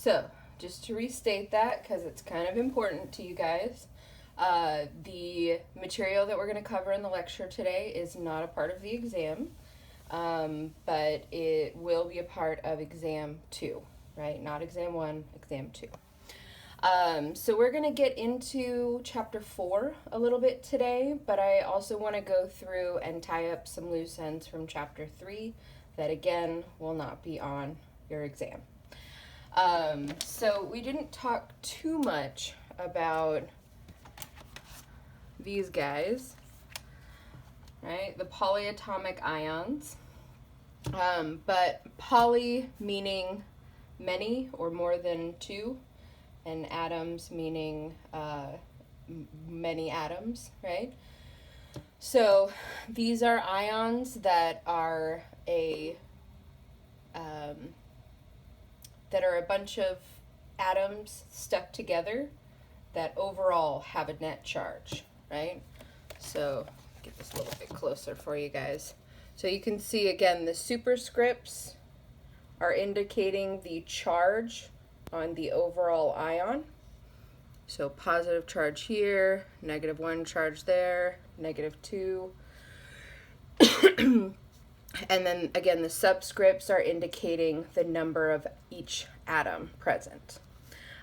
So, just to restate that, because it's kind of important to you guys, the material that we're going to cover in the lecture today is not a part of the exam, but it will be a part of exam 2, right? Not exam 1, exam 2. So we're going to get into chapter 4 a little bit today, but I also want to go through and tie up some loose ends from chapter 3 that again will not be on your exam. So we didn't talk too much about these guys, right? The polyatomic ions, but poly meaning many or more than two, and atoms meaning many atoms, right? So these are ions that are a bunch of atoms stuck together that overall have a net charge, right? So get this a little bit closer for you guys. So you can see again the superscripts are indicating the charge on the overall ion. So positive charge here, -1 charge there, -2. And then again, the subscripts are indicating the number of each atom present.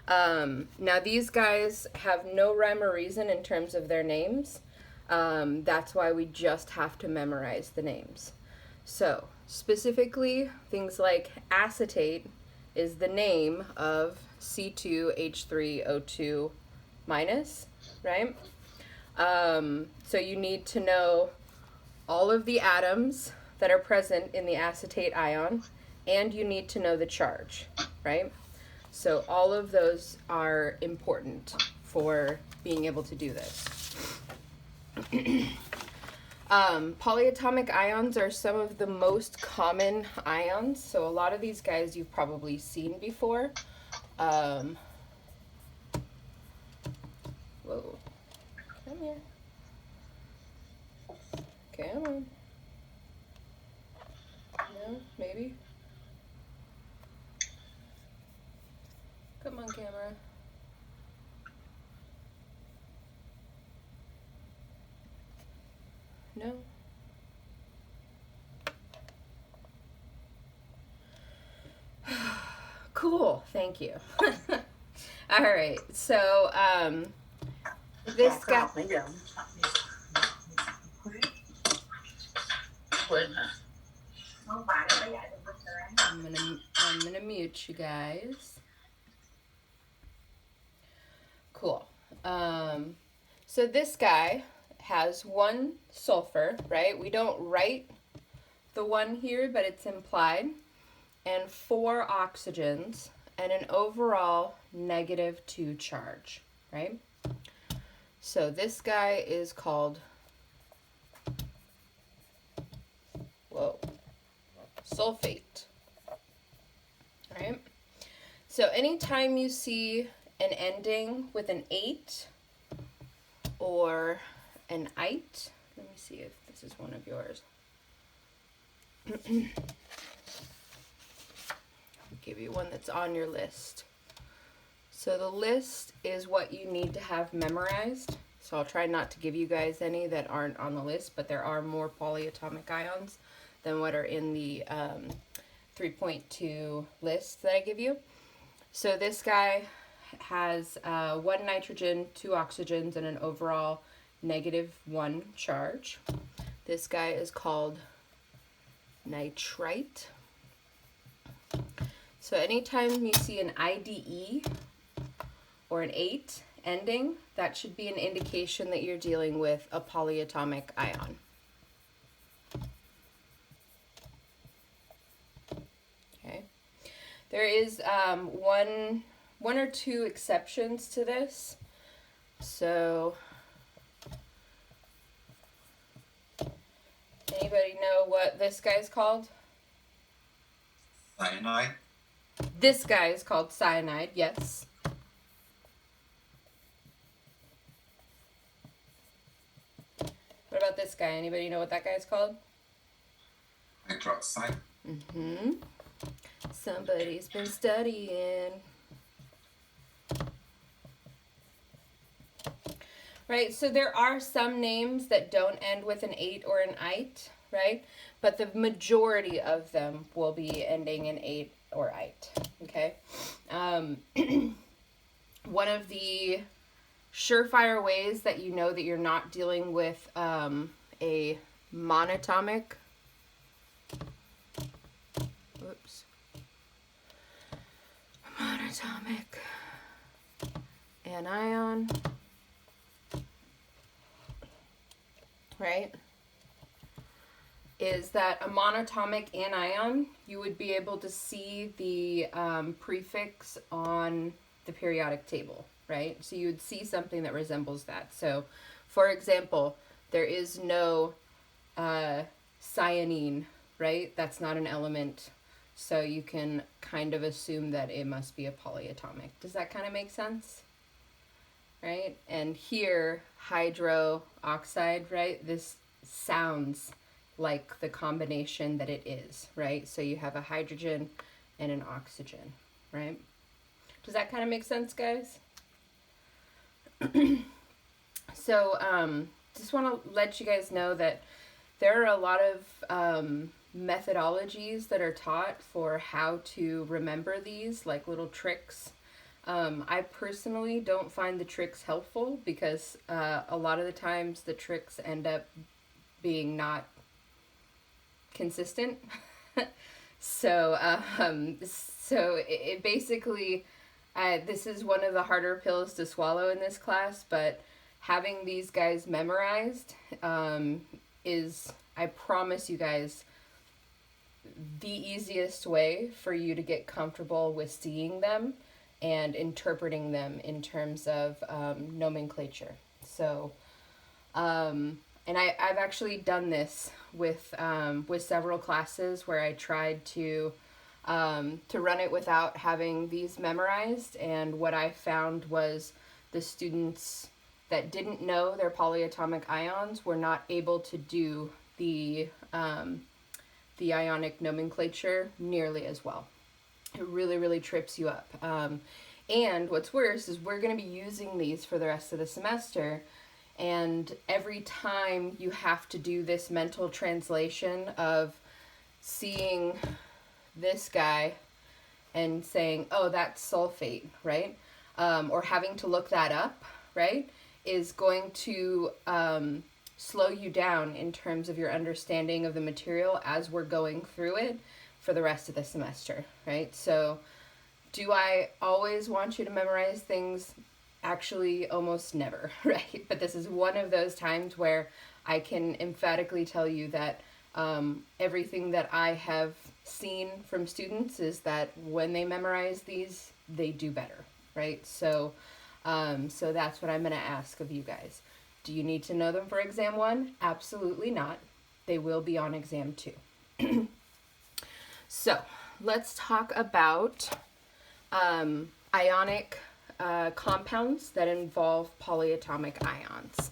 Now these guys have no rhyme or reason in terms of their names. That's why we just have to memorize the names. So specifically, things like acetate is the name of C2H3O2 minus, right? So you need to know all of the atoms that are present in the acetate ion, and you need to know the charge, right? So all of those are important for being able to do this. Polyatomic ions are some of the most common ions, so a lot of these guys you've probably seen before. Whoa. Come here. Come on. No, maybe. Come on, camera. No. Cool, thank you. All right, so this guy. I'm gonna mute you guys. Cool. So this guy has 1 sulfur, right? We don't write the 1 here, but it's implied, and 4 oxygens, and an overall -2 charge, right? So this guy is called, sulfate, right? So anytime you see an ending with an 8 or an ite, let me see if this is one of yours. I'll give you one that's on your list. So the list is what you need to have memorized. So I'll try not to give you guys any that aren't on the list, but there are more polyatomic ions than what are in the 3.2 list that I give you. So this guy has 1 nitrogen, 2 oxygens, and an overall -1 charge. This guy is called nitrite. So anytime you see an IDE or an 8 ending, that should be an indication that you're dealing with a polyatomic ion. Okay. There is one or two exceptions to this. So anybody know what this guy's called? Cyanide. This guy is called cyanide, yes. What about this guy? Anybody know what that guy's called? Hydroxide. Somebody's been studying. right? So there are some names that don't end with an 8 or an ite, right? But the majority of them will be ending in 8 or ite, okay? One of the surefire ways that you know that you're not dealing with a monatomic, monatomic anion, right, is that a monatomic anion, you would be able to see the prefix on the periodic table, right? So you would see something that resembles that. So, for example, there is no cyanine, right? That's not an element. So you can kind of assume that it must be a polyatomic. Does that kind of make sense? Right? And here, hydroxide, right? This sounds like the combination that it is, right? So you have a hydrogen and an oxygen, right? Does that kind of make sense, guys? So, just want to let you guys know that there are a lot of methodologies that are taught for how to remember these, like little tricks. I personally don't find the tricks helpful because a lot of the times the tricks end up being not consistent. So it basically, this is one of the harder pills to swallow in this class, but having these guys memorized is, I promise you guys, the easiest way for you to get comfortable with seeing them and interpreting them in terms of nomenclature. So, and I've actually done this with several classes where I tried to run it without having these memorized, and what I found was the students that didn't know their polyatomic ions were not able to do the Ionic nomenclature nearly as well. It really, really trips you up. And what's worse is we're going to be using these for the rest of the semester, and every time you have to do this mental translation of seeing this guy and saying, oh, that's sulfate, right? Or having to look that up, right, is going to slow you down in terms of your understanding of the material as we're going through it for the rest of the semester, right? So do I always want you to memorize things? Actually, almost never, right? But this is one of those times where I can emphatically tell you that everything that I have seen from students is that when they memorize these, they do better, right? So that's what I'm going to ask of you guys. Do you need to know them for exam 1? Absolutely not. They will be on exam 2. So let's talk about ionic compounds that involve polyatomic ions.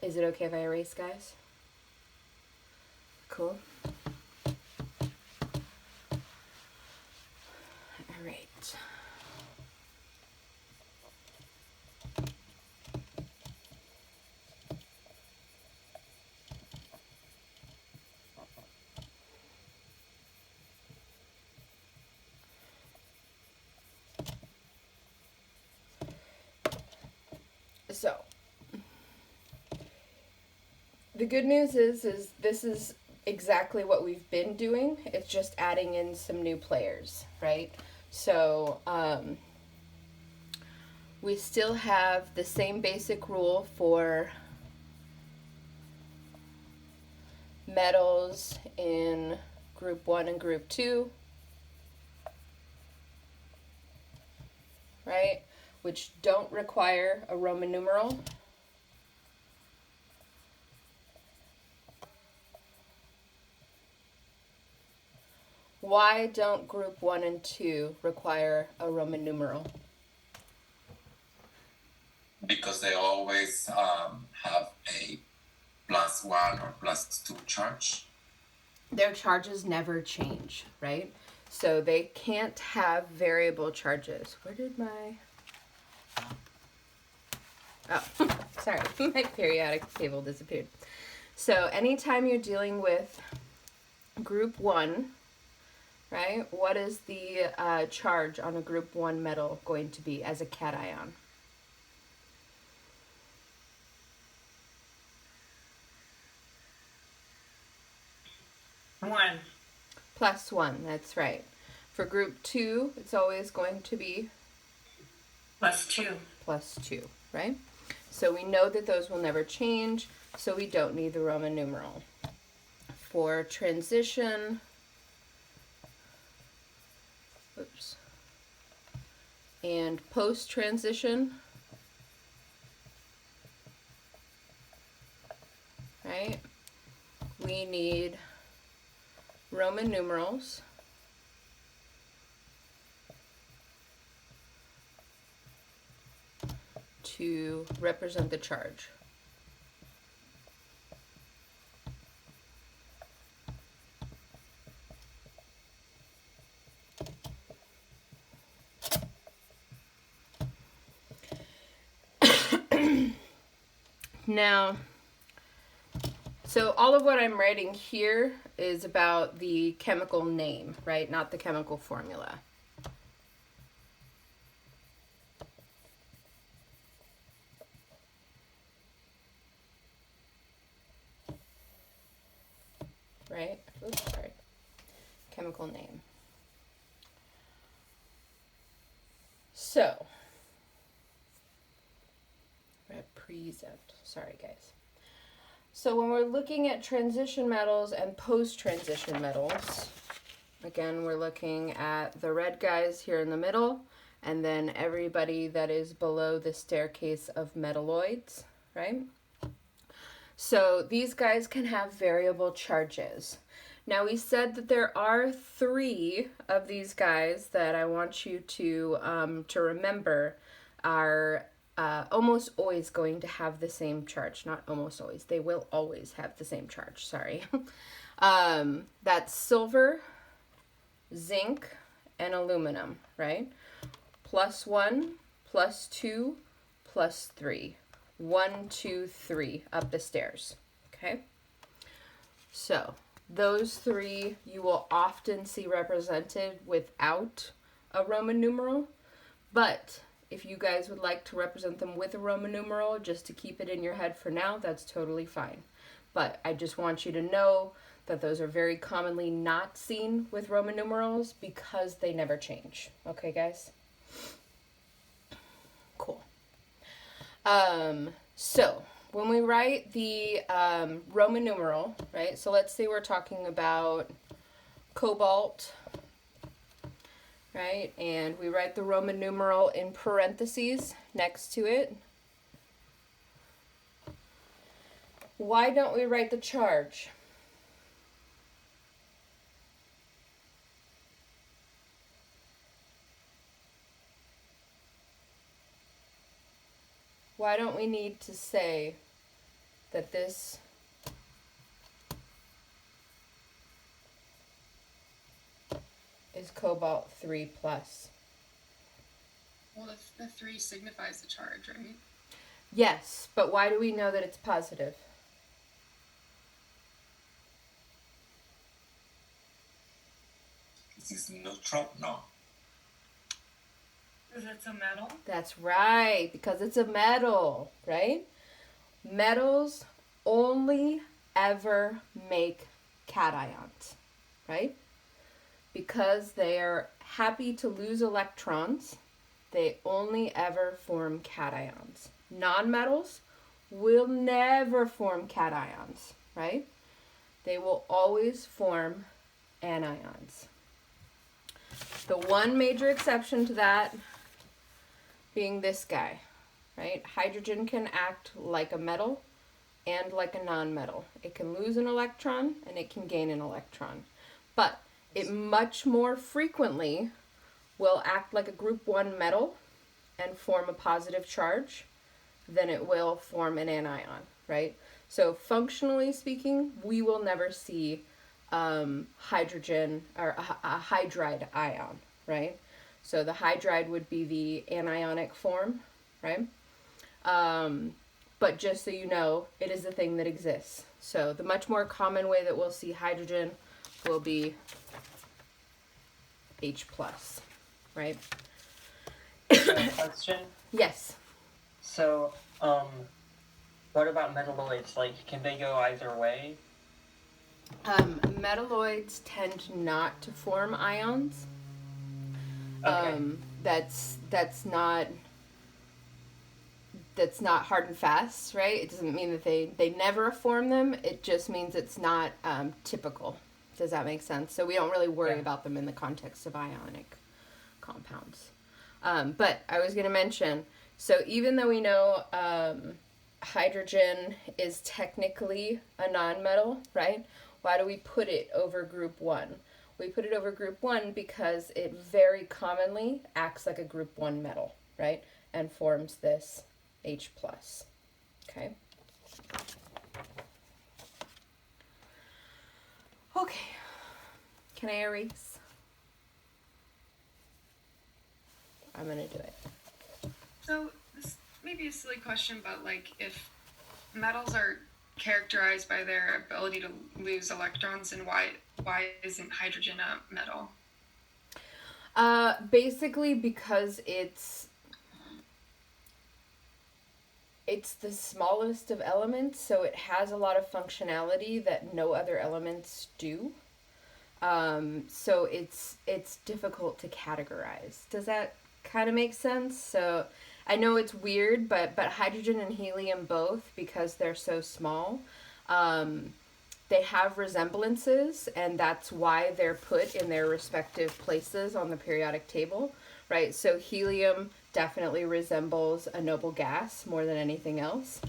Is it okay if I erase, guys? Cool. All right. So, the good news is this is exactly what we've been doing. It's just adding in some new players, right? So, we still have the same basic rule for metals in group 1 and group 2, right? Which don't require a Roman numeral. Why don't group 1 and 2 require a Roman numeral? Because they always have a +1 or +2 charge. Their charges never change, right? So they can't have variable charges. Where did my... Oh, sorry, my periodic table disappeared. So anytime you're dealing with group 1, right, what is the charge on a group 1 metal going to be as a cation? One. +1, that's right. For group 2, it's always going to be +2. +2, right? So we know that those will never change, so we don't need the Roman numeral. For transition, oops, and post-transition, right, we need Roman numerals to represent the charge. Now, so all of what I'm writing here is about the chemical name, right? Not the chemical formula. Right? Oops, sorry. Chemical name. So, represent. Sorry, guys. So when we're looking at transition metals and post-transition metals, again, we're looking at the red guys here in the middle, and then everybody that is below the staircase of metalloids, right? So these guys can have variable charges. Now we said that there are 3 of these guys that I want you to remember are almost always going to have the same charge. Not almost always. They will always have the same charge. Sorry. That's silver, zinc, and aluminum, right? +1, +2, +3. 1, 2, 3 up the stairs. Okay? So those 3 you will often see represented without a Roman numeral, but if you guys would like to represent them with a Roman numeral just to keep it in your head for now, that's totally fine. But I just want you to know that those are very commonly not seen with Roman numerals because they never change. Okay, guys? Cool. So when we write the Roman numeral, right? So let's say we're talking about cobalt, right? And we write the Roman numeral in parentheses next to it. Why don't we write the charge? Why don't we need to say that this is cobalt 3+? Well, the 3 signifies the charge, right? Yes, but why do we know that it's positive? This is neutral? No. Because it's a metal? That's right, because it's a metal, right? Metals only ever make cations, right? Because they are happy to lose electrons, they only ever form cations. Nonmetals will never form cations, right? They will always form anions. The one major exception to that being this guy, right? Hydrogen can act like a metal and like a nonmetal. It can lose an electron and it can gain an electron. But it much more frequently will act like a group 1 metal and form a positive charge than it will form an anion, right? So functionally speaking, we will never see hydrogen or a hydride ion, right? So the hydride would be the anionic form, right? But just so you know, it is a thing that exists. So the much more common way that we'll see hydrogen will be H+, right? Question. Yes. So, what about metalloids? Like, can they go either way? Metalloids tend not to form ions. Okay. That's not hard and fast, right? It doesn't mean that they never form them. It just means it's not typical. Does that make sense? So we don't really worry about them in the context of ionic compounds. But I was going to mention, so even though we know hydrogen is technically a nonmetal, right? Why do we put it over group 1? We put it over group 1 because it very commonly acts like a group 1 metal, right? And forms this H+. Okay. Okay. Can I erase? I'm going to do it. So this may be a silly question, but like if metals are characterized by their ability to lose electrons, and why isn't hydrogen a metal? Basically because it's the smallest of elements, so it has a lot of functionality that no other elements do. So it's difficult to categorize. Does that kind of make sense? So I know it's weird, but hydrogen and helium both, because they're so small, they have resemblances, and that's why they're put in their respective places on the periodic table, right? So helium definitely resembles a noble gas more than anything else,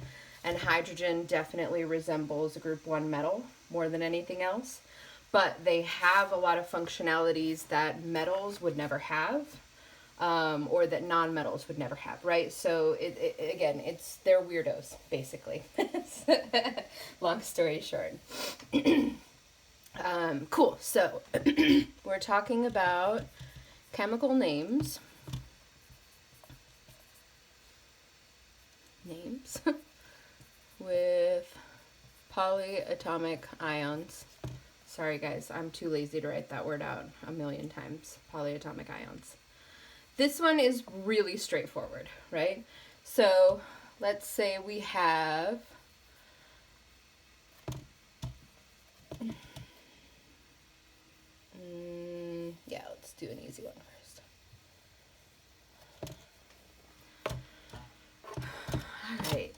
and hydrogen definitely resembles a group 1 metal more than anything else, but they have a lot of functionalities that metals would never have, or that non-metals would never have, right? So they're weirdos, basically. Long story short. Cool. So we're talking about chemical names. With polyatomic ions. Sorry guys, I'm too lazy to write that word out a million times. Polyatomic ions. This one is really straightforward, right? So let's say we have let's do an easy one first. All right.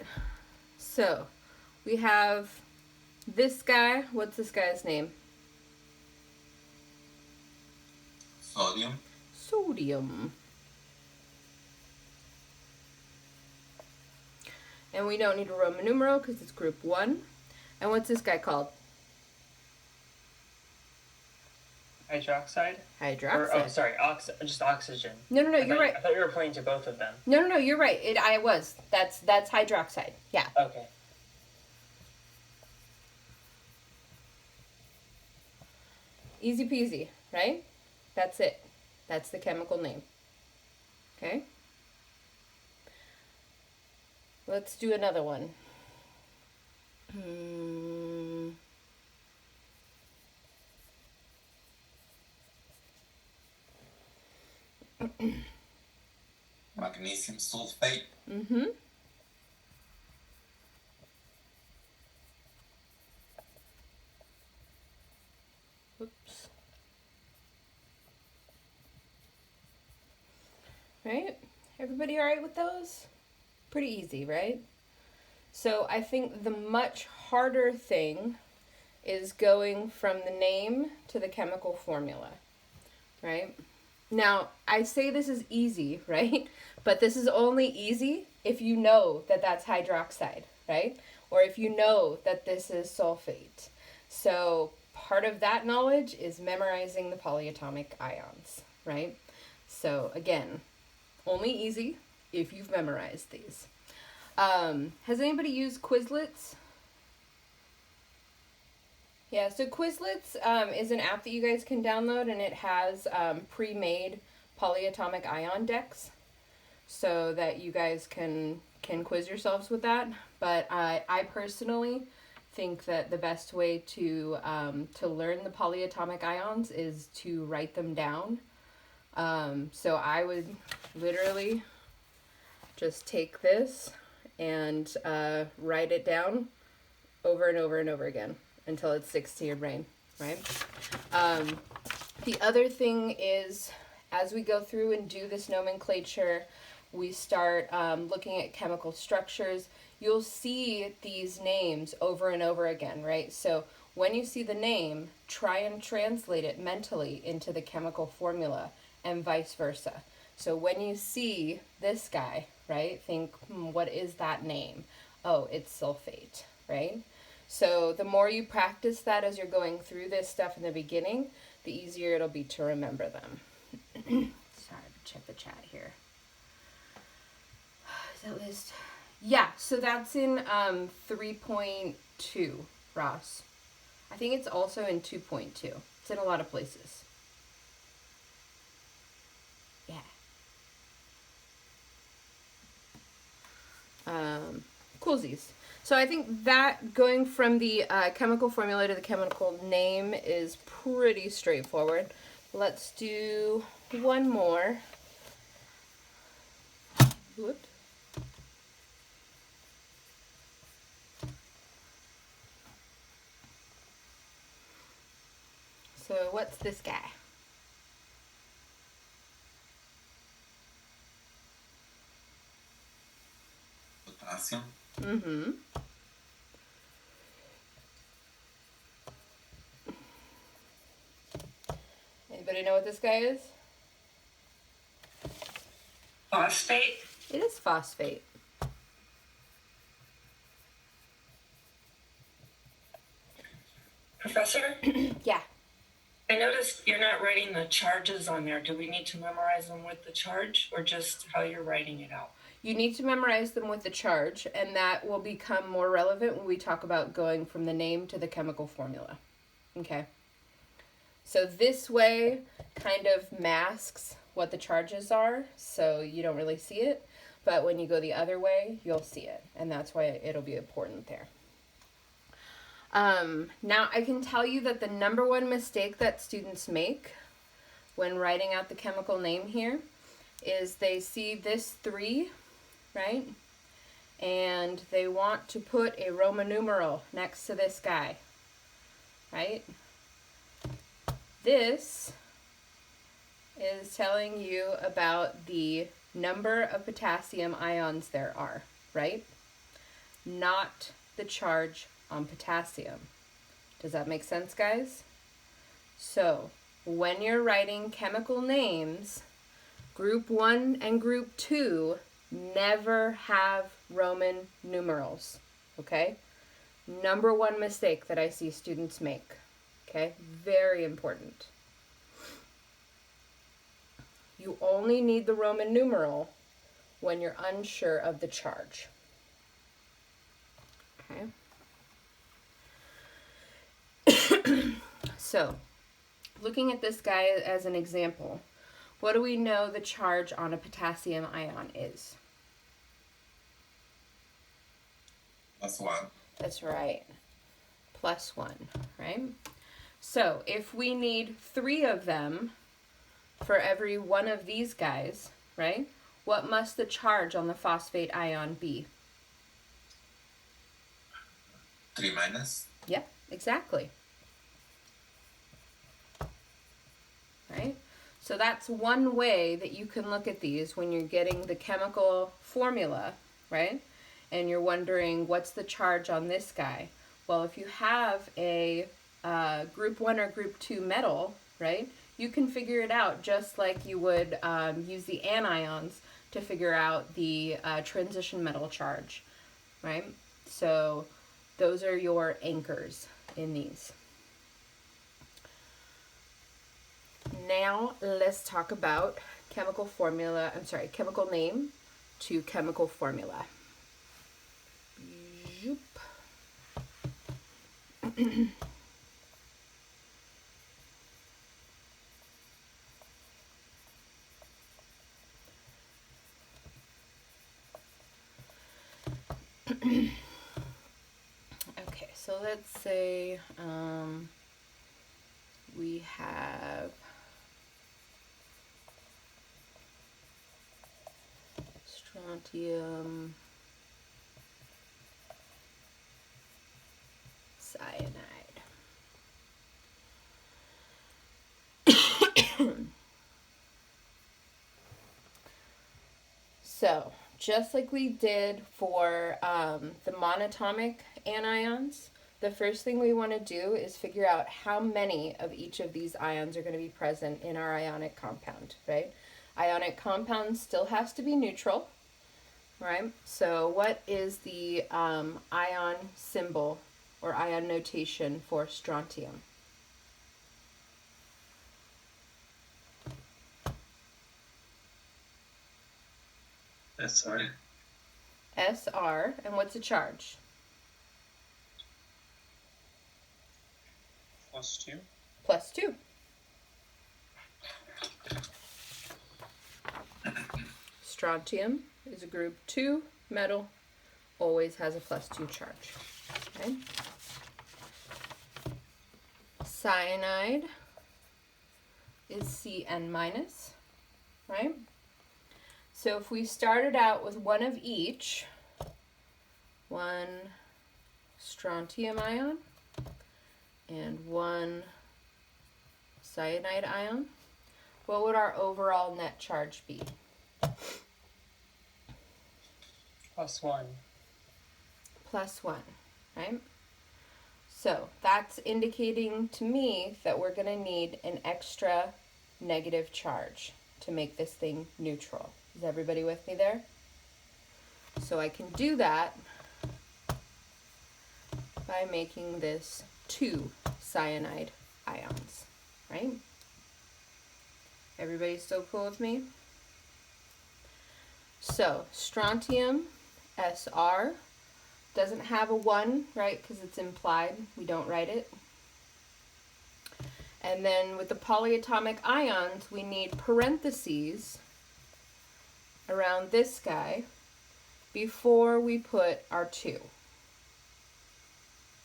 So we have this guy. What's this guy's name? Sodium. Sodium. And we don't need a Roman numeral because it's group 1. And what's this guy called? Hydroxide? Hydroxide. Sorry, just oxygen. No, you're right. I thought you were pointing to both of them. No, you're right. I was. That's hydroxide. Yeah. Okay. Easy peasy, right? That's it. That's the chemical name. Okay? Let's do another one. Magnesium sulfate. Mm-hmm. Oops. Right? Everybody all right with those? Pretty easy, right? So I think the much harder thing is going from the name to the chemical formula, right? Now, I say this is easy, right? But this is only easy if you know that that's hydroxide, right? Or if you know that this is sulfate. So part of that knowledge is memorizing the polyatomic ions, right? So again, only easy if you've memorized these. Has anybody used Quizlets? Yeah, so Quizlets is an app that you guys can download, and it has pre-made polyatomic ion decks so that you guys can can quiz yourselves with that, but I personally think that the best way to learn the polyatomic ions is to write them down. So I would literally just take this and write it down over and over and over again until it sticks to your brain, right? The other thing is, as we go through and do this nomenclature, we start looking at chemical structures. You'll see these names over and over again, right? So when you see the name, try and translate it mentally into the chemical formula and vice versa. So when you see this guy, right, think, what is that name? Oh, it's sulfate, right? So the more you practice that as you're going through this stuff in the beginning, the easier it'll be to remember them. Sorry, check the chat here. Is that list? Yeah, so that's in 3.2, Ross. I think it's also in 2.2. It's in a lot of places. Yeah. Coolsies. So I think that going from the chemical formula to the chemical name is pretty straightforward. Let's do one more. Whoop. So what's this guy? Potassium. Mm-hmm. Anybody know what this guy is? Phosphate. It is phosphate. Professor, Yeah. I noticed you're not writing the charges on there. Do we need to memorize them with the charge or just how you're writing it out? You need to memorize them with the charge, and that will become more relevant when we talk about going from the name to the chemical formula. Okay? So this way kind of masks what the charges are, so you don't really see it. But when you go the other way, you'll see it, and that's why it'll be important there. Now, I can tell you that the number one mistake that students make when writing out the chemical name here is they see this 3, right? And they want to put a Roman numeral next to this guy, right? This is telling you about the number of potassium ions there are, right? Not the charge on potassium. Does that make sense, guys? So, when you're writing chemical names, group 1 and group 2 never have Roman numerals, okay? Number one mistake that I see students make, okay? Very important. You only need the Roman numeral when you're unsure of the charge. Okay. So, looking at this guy as an example, what do we know the charge on a potassium ion is? +1. That's right. +1, right? So, if we need 3 of them for every one of these guys, right? What must the charge on the phosphate ion be? 3-. Yep, exactly. Right? So that's one way that you can look at these when you're getting the chemical formula, right? And you're wondering, what's the charge on this guy? Well, if you have a group 1 or group 2 metal, right, you can figure it out just like you would use the anions to figure out the transition metal charge, right? So those are your anchors in these. Now let's talk about chemical name to chemical formula. Okay, so let's say we have strontium cyanide. So, just like we did for the monatomic anions, the first thing we want to do is figure out how many of each of these ions are going to be present in our ionic compound, right? Ionic compound still has to be neutral, right? So what is the ion symbol or ion notation for strontium? SR. SR, and what's the charge? +2. +2. Strontium is a group 2 metal, always has a +2 charge. Okay. Cyanide is Cn minus, right? So if we started out with one of each, one strontium ion and one cyanide ion, what would our overall net charge be? +1. +1, right? So that's indicating to me that we're going to need an extra negative charge to make this thing neutral. Is everybody with me there? So I can do that by making this 2 cyanide ions, right? Everybody still cool with me? So strontium SR doesn't have a 1, right, because it's implied. We don't write it. And then with the polyatomic ions, we need parentheses around this guy before we put our 2.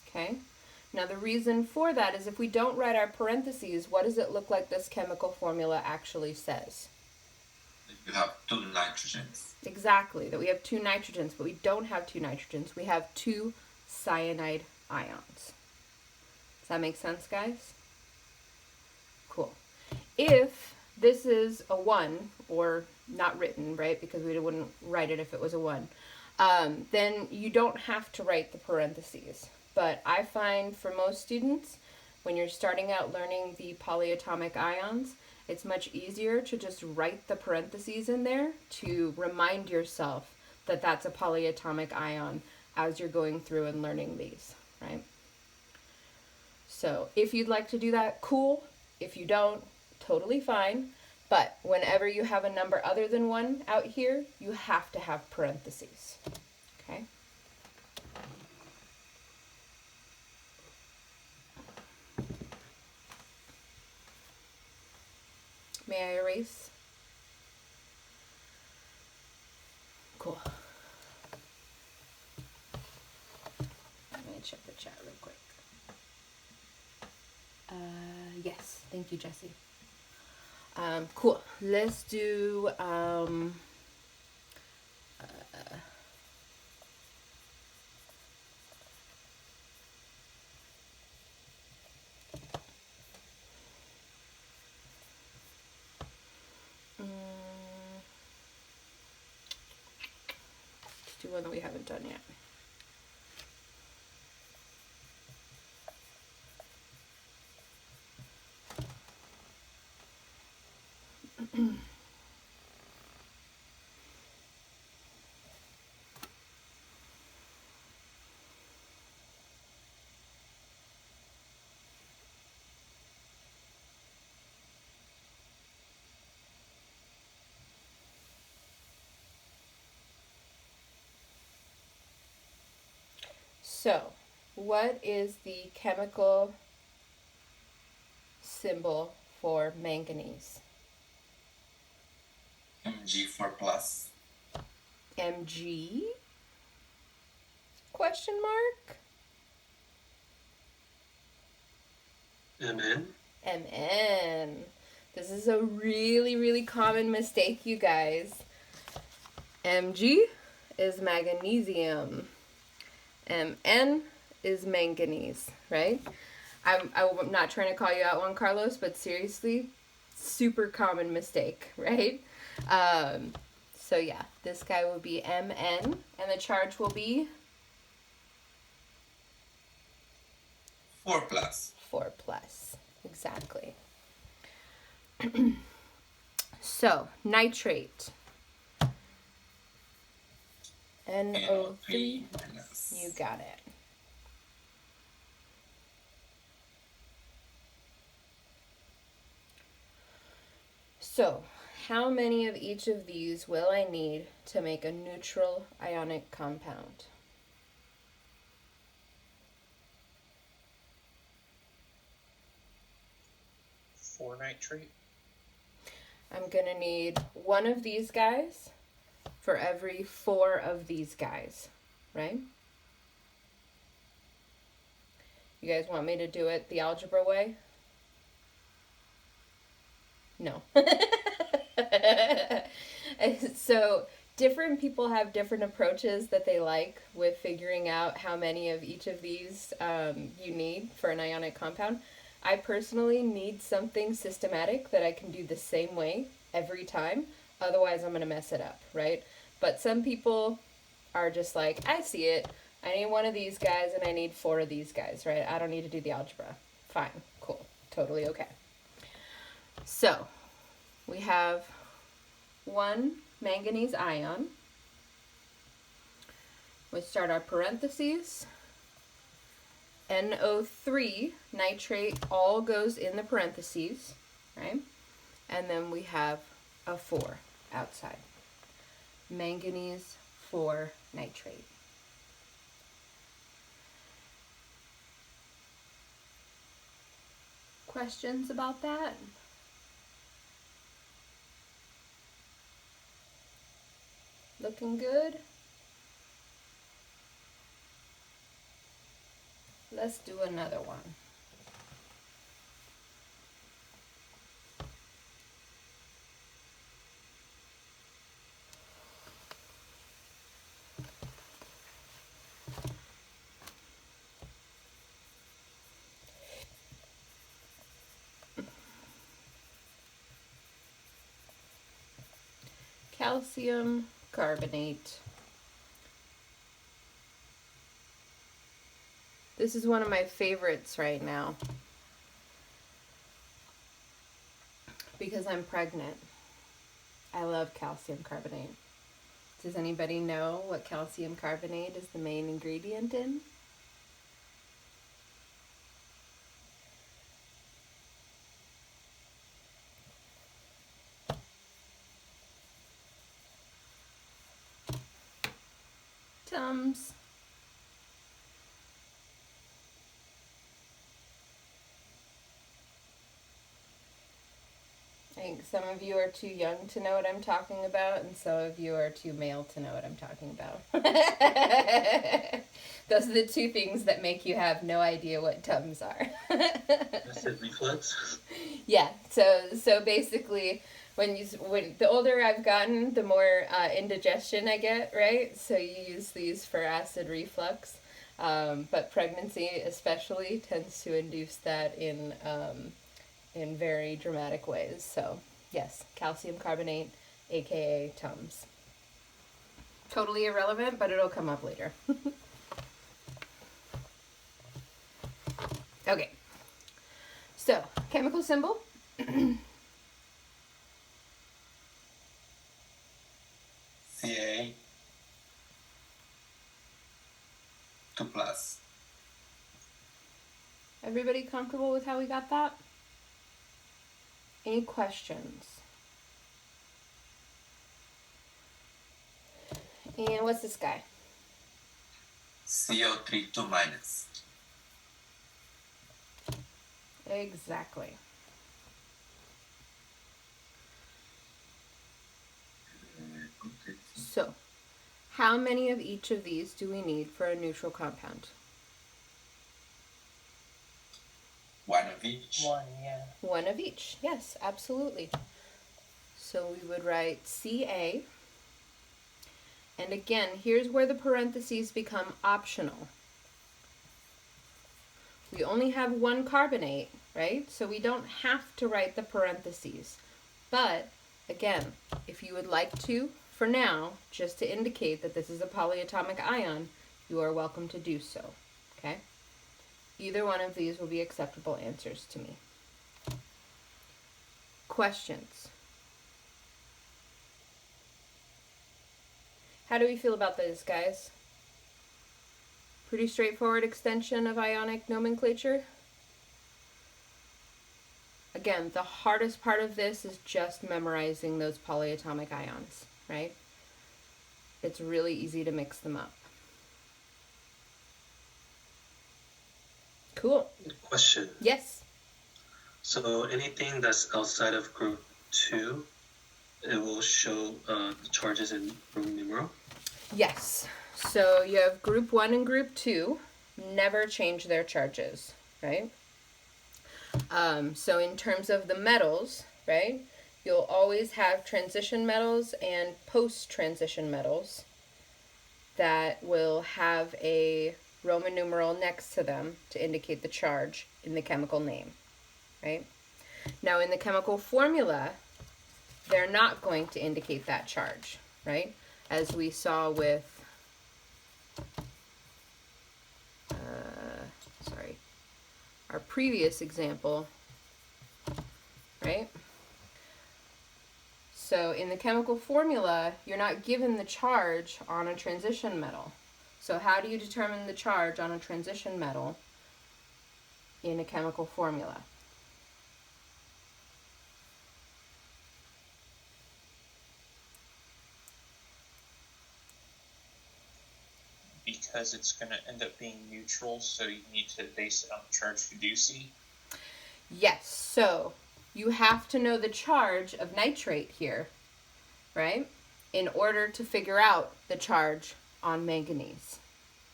Okay? Now the reason for that is if we don't write our parentheses, what does it look like this chemical formula actually says? You have 2 nitrogens. Exactly, that we have 2 nitrogens, but we don't have 2 nitrogens. We have 2 cyanide ions. Does that make sense, guys? Cool. If this is a 1, or not written, right, because we wouldn't write it if it was a 1, then you don't have to write the parentheses. But I find for most students, when you're starting out learning the polyatomic ions, it's much easier to just write the parentheses in there to remind yourself that that's a polyatomic ion as you're going through and learning these, right? So if you'd like to do that, cool. If you don't, totally fine. But whenever you have a number other than 1 out here, you have to have parentheses, okay? May I erase? Cool. Let me check the chat real quick. Yes, thank you, Jesse. Cool. Let's do let's do one that we haven't done yet. So, what is the chemical symbol for manganese? Mg4+. Mg. Question mark? MN. Mn. This is a really, really common mistake, you guys. Mg is magnesium. Mn is manganese, right? I'm not trying to call you out, Juan Carlos, but seriously, super common mistake, right? So yeah, this guy will be Mn, and the charge will be 4 plus. 4 plus. Exactly. So, nitrate. NO3. minus. You got it. So, how many of each of these will I need to make a neutral ionic compound? Four nitrate. I'm going to need one of these guys for every 4 of these guys, right? You guys want me to do it the algebra way? No. So different people have different approaches that they like with figuring out how many of each of these you need for an ionic compound. I personally need something systematic that I can do the same way every time. Otherwise, I'm going to mess it up, right? But some people are just like, I see it. I need one of these guys and I need 4 of these guys, right? I don't need to do the algebra. Fine. Cool. Totally okay. So, we have 1 manganese ion. We start our parentheses. NO3, nitrate, all goes in the parentheses, right? And then we have a 4 outside. Manganese 4 nitrate. Questions about that? Looking good? Let's do another one. Calcium carbonate. This is one of my favorites right now because I'm pregnant. I love calcium carbonate. Does anybody know what calcium carbonate is the main ingredient in? Tums. I think some of you are too young to know what I'm talking about, and some of you are too male to know what I'm talking about. Those are the 2 things that make you have no idea what Tums are. Acid reflux. Yeah, so basically, when the older I've gotten, the more indigestion I get, right? So you use these for acid reflux, but pregnancy especially tends to induce that in very dramatic ways. So yes, calcium carbonate, aka Tums. Totally irrelevant, but it'll come up later. Okay, so chemical symbol. Ca 2 plus. Everybody comfortable with how we got that? Any questions? And what's this guy? CO3 2 minus. Exactly. So, How many of each of these do we need for a neutral compound? One of each. One, yeah. One of each. Yes, absolutely. So we would write Ca. And again, here's where the parentheses become optional. We only have one carbonate, right? So we don't have to write the parentheses. But again, if you would like to, for now, just to indicate that this is a polyatomic ion, you are welcome to do so, okay? Either one of these will be acceptable answers to me. Questions? How do we feel about this, guys? Pretty straightforward extension of ionic nomenclature. Again, the hardest part of this is just memorizing those polyatomic ions, right? It's really easy to mix them up. Cool. Question. Yes. So anything that's outside of group 2, it will show the charges in Roman numeral? Yes. So you have group 1 and group 2 never change their charges, right? So in terms of the metals, right, you'll always have transition metals and post-transition metals that will have a Roman numeral next to them to indicate the charge in the chemical name, right? Now in the chemical formula, they're not going to indicate that charge, right? As we saw with, our previous example, right? So in the chemical formula, you're not given the charge on a transition metal. So how do you determine the charge on a transition metal in a chemical formula? Because it's going to end up being neutral, so you need to base it on the charge you do see. Yes, so you have to know the charge of nitrate here, right? In order to figure out the charge on manganese,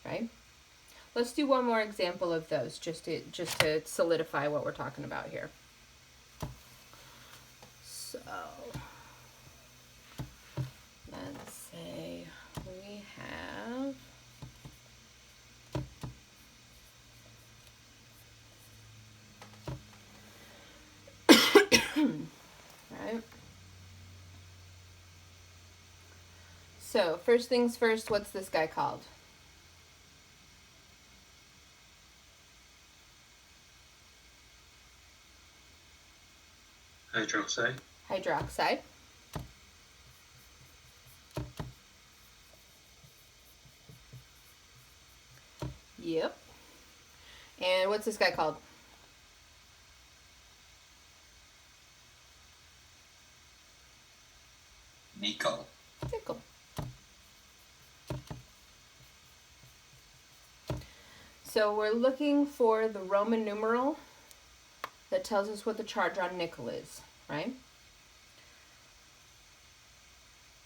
right? Let's do one more example of those just to solidify what we're talking about here. So let's say we have right. So first things first, what's this guy called? Hydroxide. Hydroxide. Yep. And what's this guy called? Nickel. Nickel. So we're looking for the Roman numeral that tells us what the charge on nickel is, right?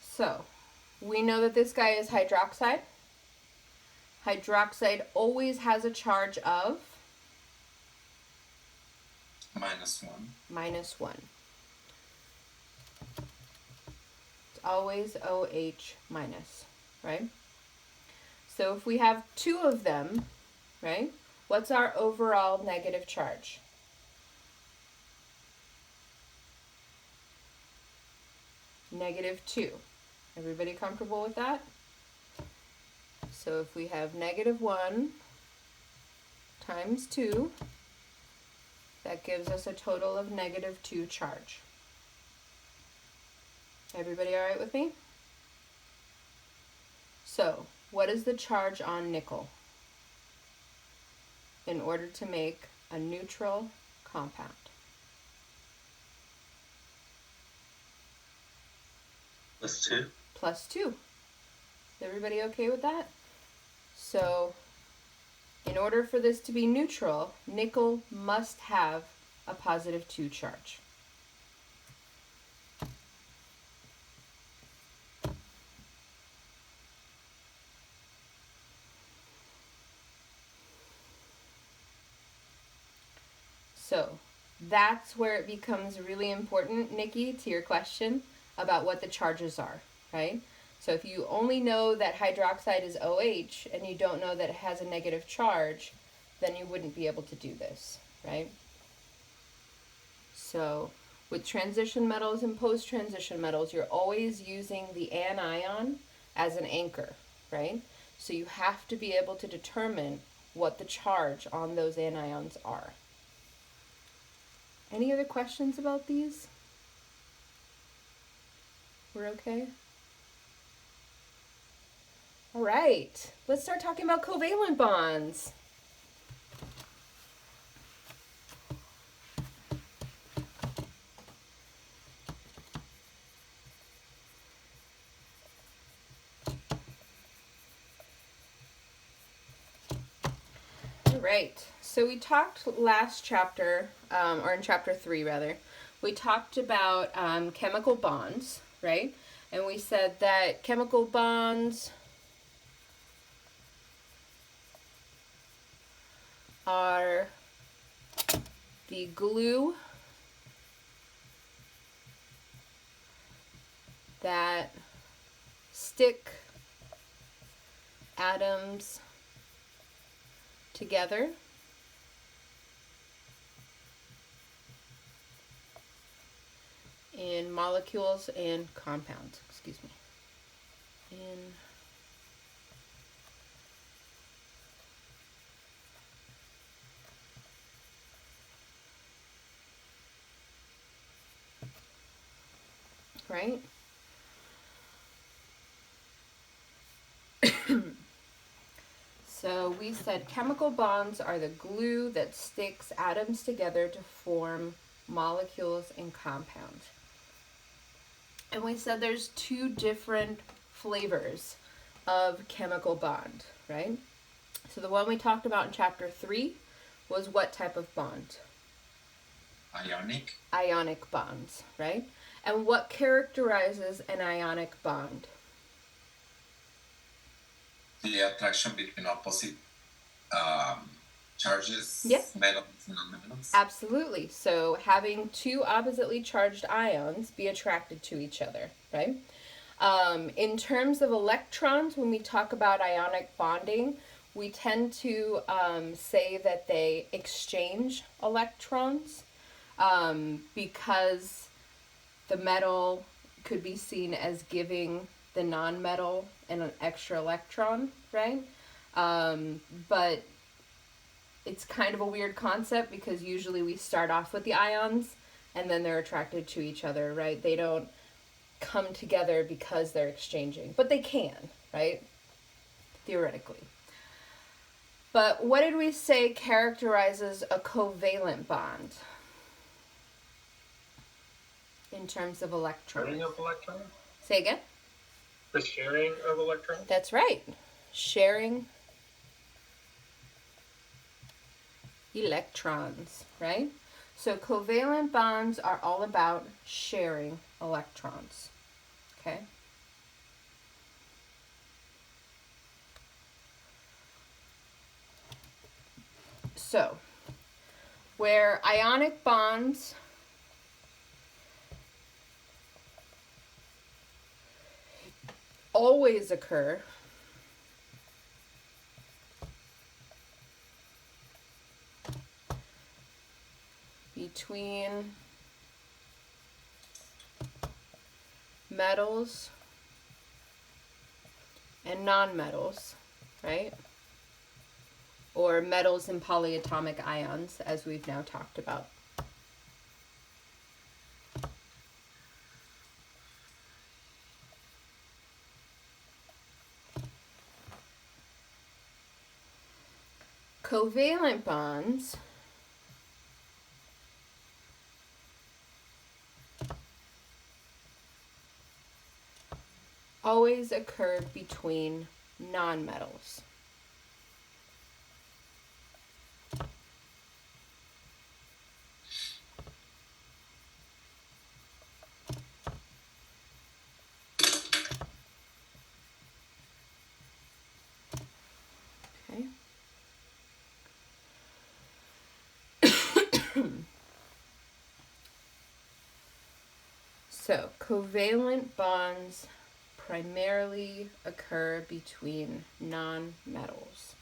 So we know that this guy is hydroxide. Hydroxide always has a charge of -1. -1. It's always OH minus, right? So if we have two of them, right, what's our overall negative charge? -2. Everybody comfortable with that? So if we have -1 times 2, that gives us a total of -2 charge. Everybody all right with me? So, what is the charge on nickel in order to make a neutral compound? +2. +2. Is everybody okay with that? So, in order for this to be neutral, nickel must have a +2 charge. that's where it becomes really important, Nikki, to your question about what the charges are, right? So if you only know that hydroxide is OH and you don't know that it has a negative charge, then you wouldn't be able to do this, right? So with transition metals and post-transition metals, you're always using the anion as an anchor, right? So you have to be able to determine what the charge on those anions are. Any other questions about these? We're okay? All right, let's start talking about covalent bonds. All right, so we talked last chapter, or in chapter 3 rather, we talked about chemical bonds, right? And we said that chemical bonds are the glue that stick atoms together in molecules and compounds, excuse me. Right? So we said chemical bonds are the glue that sticks atoms together to form molecules and compounds. And we said there's 2 different flavors of chemical bond, right? So the one we talked about in chapter 3 was what type of bond? Ionic. Ionic bonds, right? And what characterizes an ionic bond? The attraction between opposite charges, Yeah. metals and non-metals. Absolutely. So having 2 oppositely charged ions be attracted to each other, right? In terms of electrons, when we talk about ionic bonding, we tend to say that they exchange electrons because the metal could be seen as giving the non-metal an extra electron, right? But it's kind of a weird concept because usually we start off with the ions and then they're attracted to each other, right? They don't come together because they're exchanging, but they can, right? Theoretically. But what did we say characterizes a covalent bond in terms of electrons? Sharing of electrons? Say again? The sharing of electrons? That's right. Sharing electrons, right? So covalent bonds are all about sharing electrons, okay? So, where ionic bonds always occur between metals and nonmetals, right? Or metals and polyatomic ions, as we've now talked about. Covalent bonds always occur between nonmetals. Okay. So, covalent bonds primarily occur between nonmetals.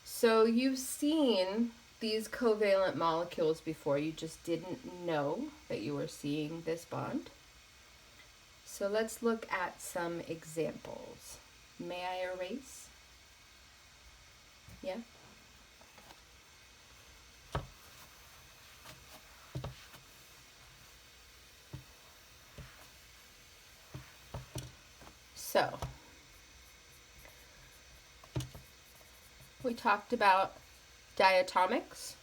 So, you've seen these covalent molecules before, you just didn't know that you were seeing this bond. So, let's look at some examples. May I erase? Yeah? So, we talked about diatomics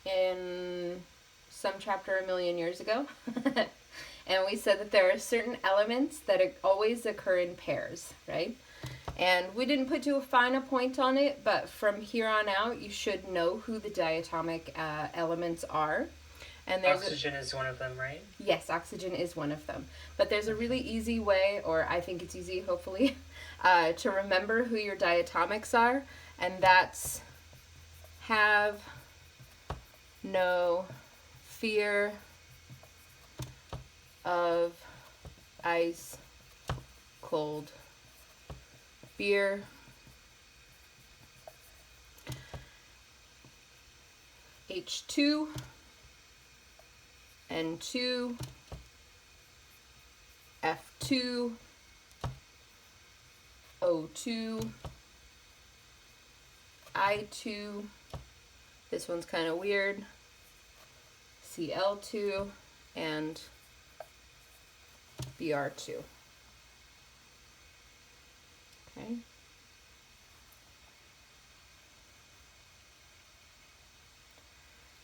in some chapter a million years ago. And we said that there are certain elements that always occur in pairs, right? And we didn't put too fine a point on it, but from here on out, you should know who the diatomic elements are. And there's Oxygen is one of them, right? Yes, oxygen is one of them. But there's a really easy way, or I think it's easy, hopefully, to remember who your diatomics are, and that's have no fear of ice cold beer, H2, N2, F2, O2, I2, this one's kind of weird, Cl2, and Br2. Okay.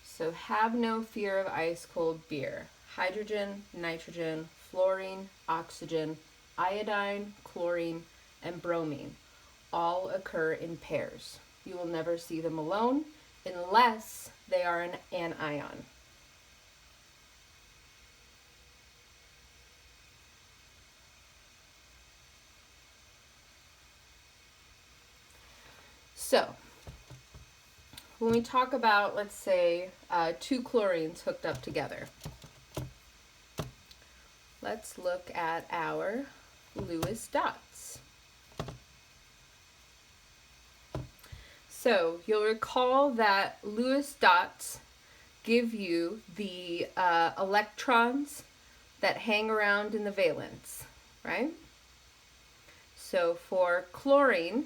So have no fear of ice cold beer. Hydrogen, nitrogen, fluorine, oxygen, iodine, chlorine, and bromine all occur in pairs. You will never see them alone unless they are an anion. So, when we talk about, let's say, two chlorines hooked up together, let's look at our Lewis dots. So, you'll recall that Lewis dots give you the electrons that hang around in the valence, right? So, for chlorine,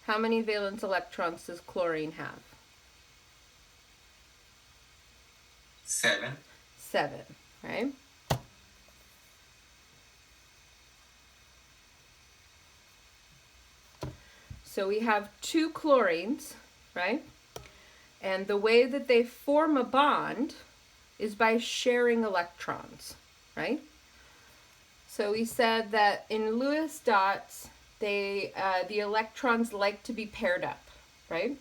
how many valence electrons does chlorine have? 7. 7, right? So we have two chlorines, right? And the way that they form a bond is by sharing electrons, right? So we said that in Lewis dots, the electrons like to be paired up, right?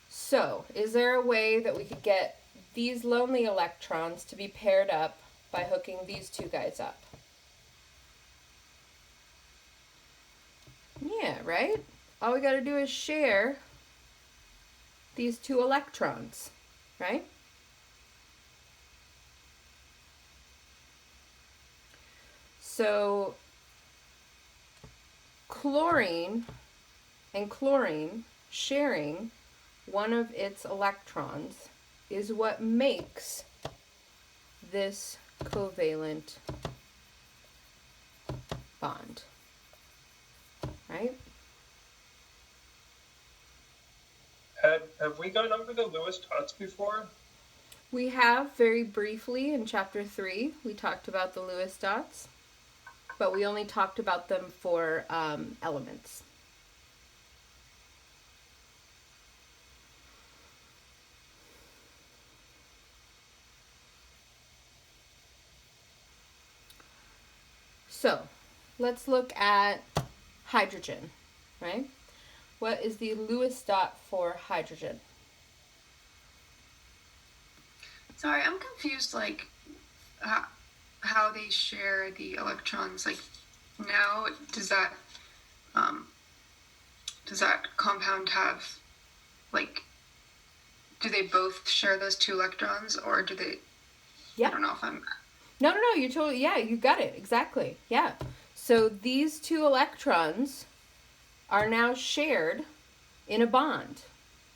So, is there a way that we could get these lonely electrons to be paired up by hooking these two guys up? Yeah, right? All we gotta do is share these two electrons, right? So, chlorine and chlorine sharing one of its electrons is what makes this covalent bond, right? Have we gone over the Lewis dots before? We have very briefly in chapter 3, we talked about the Lewis dots, but we only talked about them for elements. So, let's look at hydrogen, right? What is the Lewis dot for hydrogen? Sorry, I'm confused, like, how they share the electrons. Like, now, does that compound have, like, do they both share those two electrons, or do they, Yeah. I don't know if I'm... No, you're totally, yeah, you got it, exactly, yeah. So these two electrons are now shared in a bond,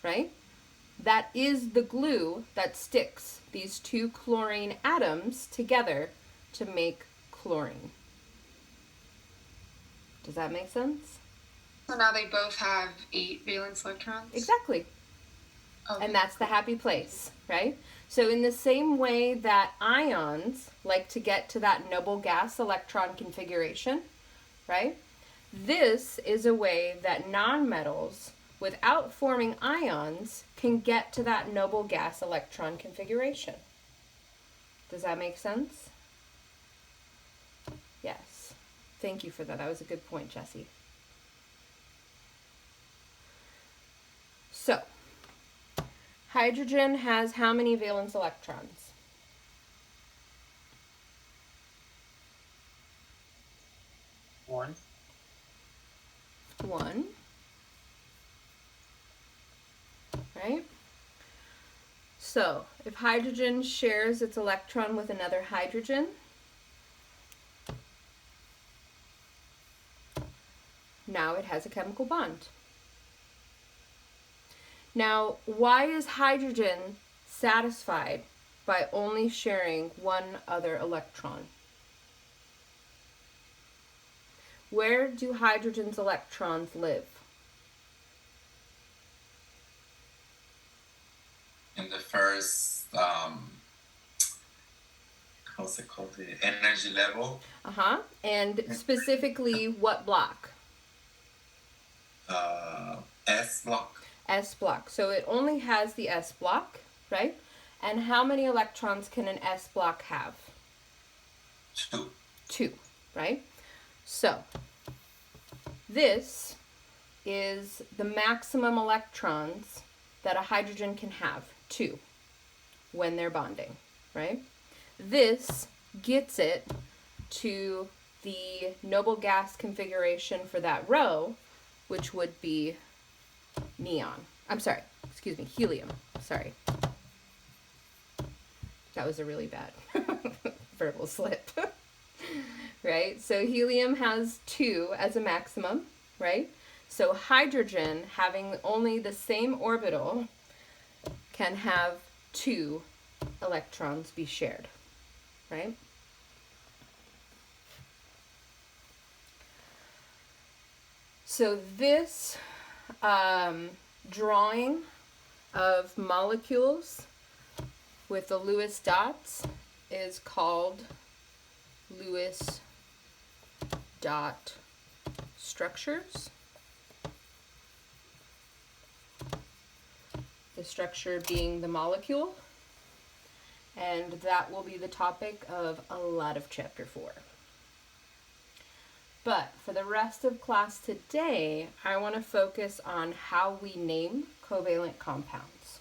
right? That is the glue that sticks these two chlorine atoms together to make chlorine. Does that make sense? So now they both have 8 valence electrons? Exactly. Okay. And that's the happy place, right? So in the same way that ions like to get to that noble gas electron configuration, right? This is a way that nonmetals, without forming ions, can get to that noble gas electron configuration. Does that make sense? Yes. Thank you for that. That was a good point, Jessie. So, hydrogen has how many valence electrons? 1. 1. Right? So, if hydrogen shares its electron with another hydrogen, now it has a chemical bond. Now, why is hydrogen satisfied by only sharing one other electron? Where do hydrogen's electrons live? In the first, how's it called? The energy level. And specifically, what block? S block. S block. So it only has the S block, right? And how many electrons can an S block have? 2. 2, right? So this is the maximum electrons that a hydrogen can have, 2, when they're bonding, right? This gets it to the noble gas configuration for that row, which would be neon. I'm sorry, excuse me, helium. Sorry. That was a really bad verbal slip. Right? So helium has 2 as a maximum, right? So hydrogen, having only the same orbital, can have 2 electrons be shared, right? So this drawing of molecules with the Lewis dots is called Lewis dot structures. The structure being the molecule, and that will be the topic of a lot of chapter 4. But for the rest of class today, I want to focus on how we name covalent compounds.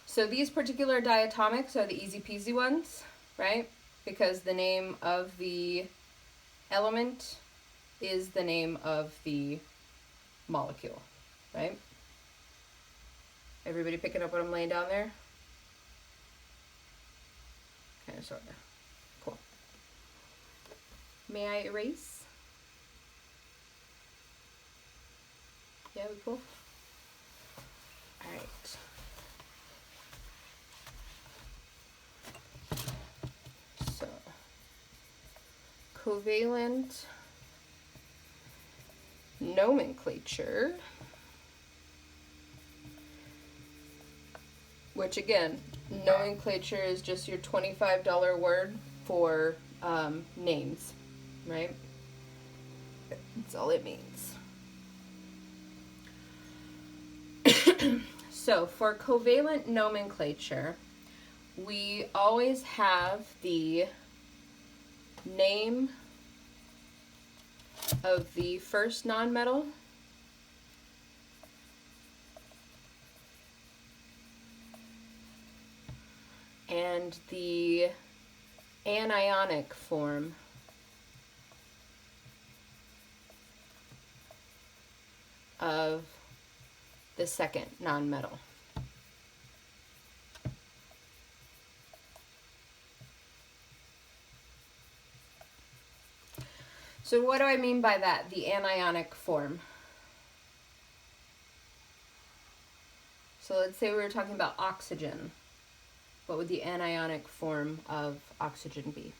So these particular diatomics are the easy peasy ones, right? Because the name of the element is the name of the molecule, right? Everybody picking up what I'm laying down there? Kind of, sort of. Cool. May I erase? Yeah, we cool? All right. So, covalent nomenclature, which again, nomenclature is just your $25 word for names, right? That's all it means. So for covalent nomenclature, we always have the name of the first nonmetal and the anionic form of the second nonmetal. So what do I mean by that? The anionic form. So let's say we were talking about oxygen. What would the anionic form of oxygen be?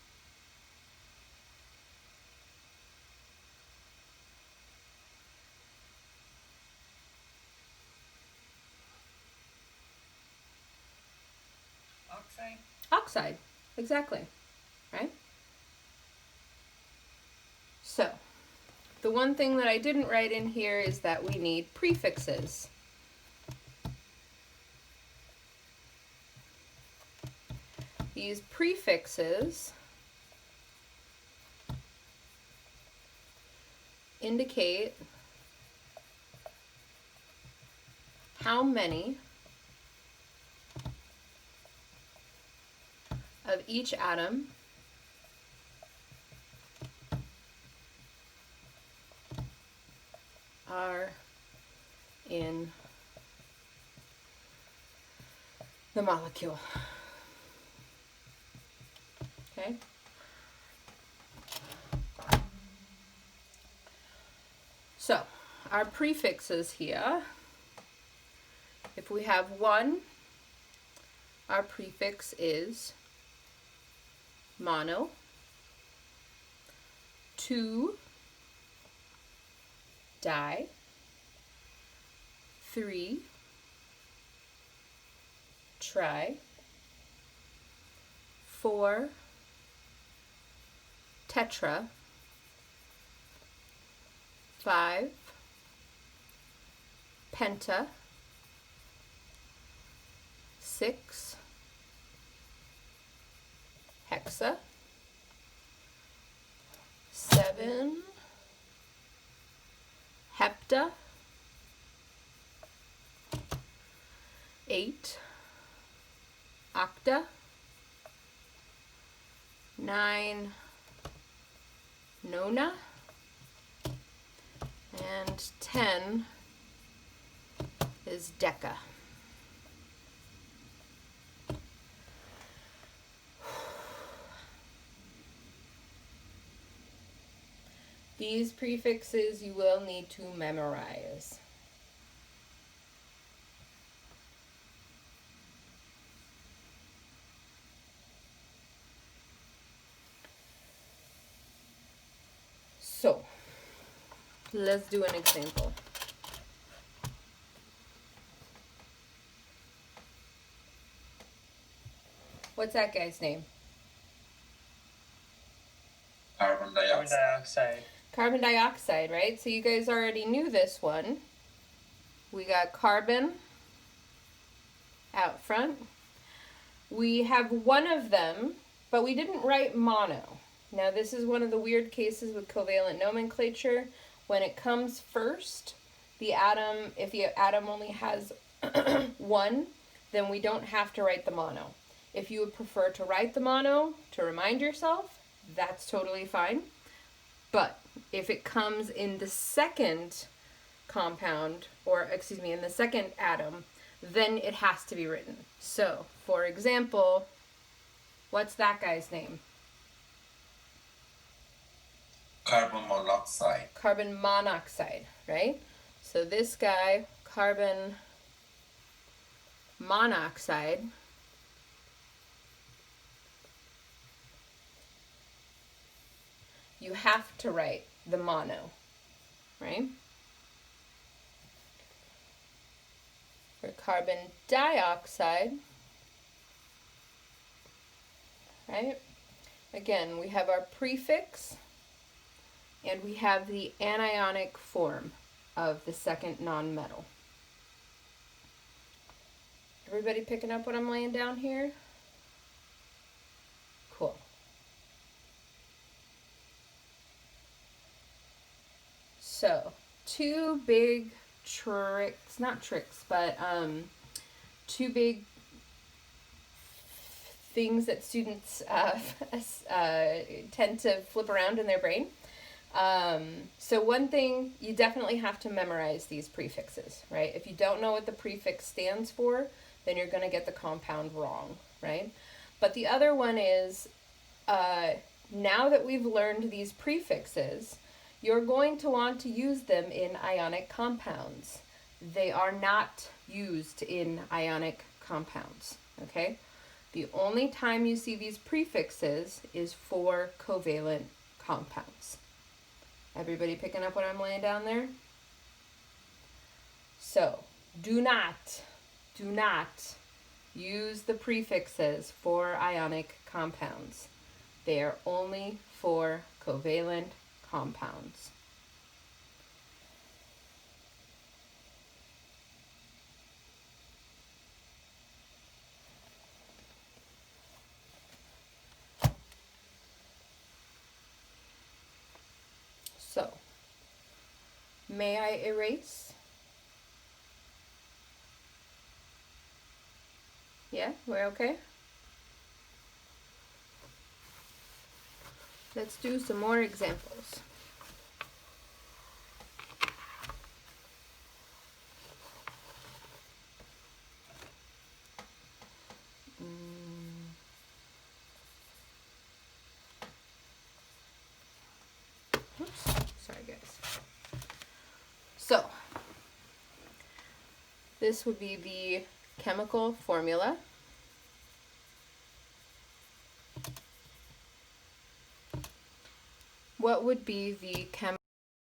Oxide? Oxide, exactly, right? So, the one thing that I didn't write in here is that we need prefixes. These prefixes indicate how many of each atom are in the molecule. Okay? So, our prefixes here, if we have 1, our prefix is mono. 2, di. 3, tri. 4, tetra. 5, penta. 6, hexa. 7, hepta. 8, octa. 9, nona. And 10 is deca. These prefixes you will need to memorize. So, let's do an example. What's that guy's name? Carbon Carbon dioxide. dioxide. Carbon dioxide, right? So you guys already knew this one. We got carbon out front. We have one of them, but we didn't write mono. Now this is one of the weird cases with covalent nomenclature. When it comes first, the atom, if the atom only has 1, then we don't have to write the mono. If you would prefer to write the mono to remind yourself, that's totally fine. But if it comes in the second compound, or excuse me, in the second atom, then it has to be written. So, for example, what's that guy's name? Carbon monoxide. Carbon monoxide, right? So this guy, carbon monoxide, you have to write the mono, right? For carbon dioxide, right? Again, we have our prefix and we have the anionic form of the second nonmetal. Everybody picking up what I'm laying down here? Cool. So, two big tricks, not tricks, but two big things that students tend to flip around in their brain. So one thing, you definitely have to memorize these prefixes, right? If you don't know what the prefix stands for, then you're going to get the compound wrong, right? But the other one is, now that we've learned these prefixes, you're going to want to use them in ionic compounds. They are not used in ionic compounds, okay? The only time you see these prefixes is for covalent compounds. Everybody picking up what I'm laying down there? So, do not use the prefixes for ionic compounds. They are only for covalent compounds. So, may I erase? Yeah, we're okay? Let's do some more examples. Oops, sorry guys. So, this would be the chemical formula. What would be the chemical